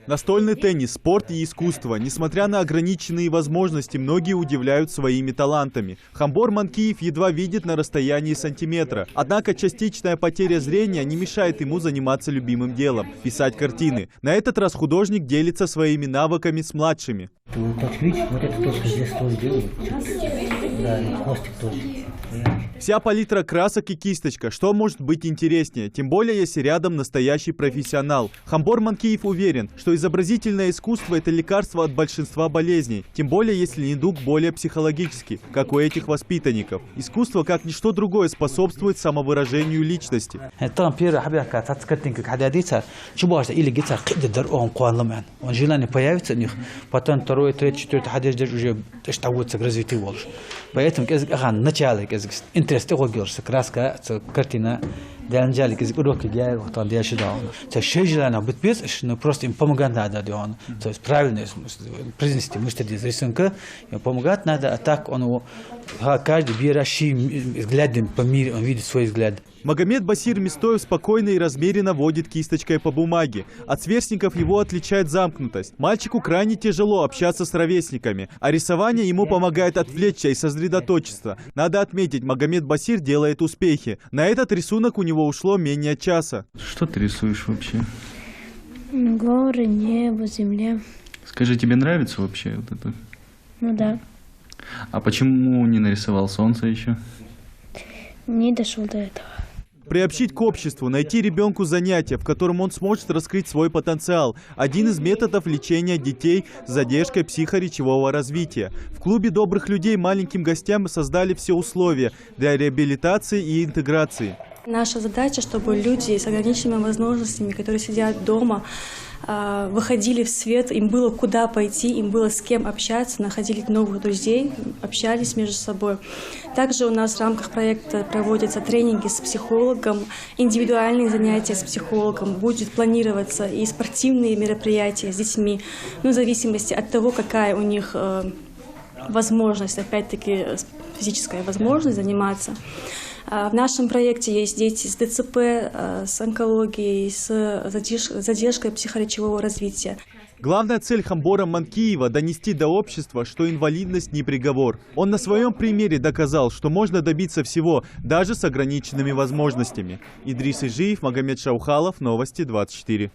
Настольный теннис, спорт и искусство. Несмотря на ограниченные возможности, многие удивляют своими талантами. Хамбор Манкиев едва видит на расстоянии сантиметра. Однако частичная потеря зрения не мешает ему заниматься любимым делом – писать картины. На этот раз художник делится своими навыками с младшими. Вот видите, вот это точка здесь тоже делаю. Да, и хвостик тоже. Вся палитра красок и кисточка. Что может быть интереснее? Тем более, если рядом настоящий профессионал. Хамбор Манкиев уверен, что изобразительное искусство – это лекарство от большинства болезней. Тем более, если недуг более психологический, как у этих воспитанников. Искусство, как ничто другое, способствует самовыражению личности. Потом второй, третий, четвертый хадис уже штауется к развитию волос. Поэтому начало интерес того герса краска картина деланжали к уроки я вот он делает сюда. То шежелано быть без, но просто им помогать надо он. То есть правильно произнести мастер из рисунка, ему помогать надо, а так он каждый бираши взглядом по миру, он видит свой взгляд. Магомед Басир Мистоев спокойно и размеренно водит кисточкой по бумаге. От сверстников его отличает замкнутость. Мальчику крайне тяжело общаться с ровесниками, а рисование ему помогает отвлечься и сосредоточиться. Надо отметить, Магомед Басир делает успехи. На этот рисунок у него ушло менее часа. Что ты рисуешь вообще? Горы, небо, земля. Скажи, тебе нравится вообще вот это? Ну да. А почему не нарисовал солнце еще? Не дошел до этого. Приобщить к обществу, найти ребенку занятие, в котором он сможет раскрыть свой потенциал. Один из методов лечения детей с задержкой психоречевого развития. В клубе добрых людей маленьким гостям создали все условия для реабилитации и интеграции. Наша задача, чтобы люди с ограниченными возможностями, которые сидят дома, выходили в свет, им было куда пойти, им было с кем общаться, находили новых друзей, общались между собой. Также у нас в рамках проекта проводятся тренинги с психологом, индивидуальные занятия с психологом, будет планироваться и спортивные мероприятия с детьми, в зависимости от того, какая у них возможность, опять-таки физическая возможность заниматься. В нашем проекте есть дети с ДЦП, с онкологией, с задержкой психоречевого развития. Главная цель Хамбора Манкиева – донести до общества, что инвалидность не приговор. Он на своем примере доказал, что можно добиться всего, даже с ограниченными возможностями. Идрис Ижиев, Магомед Шаухалов, Новости 24.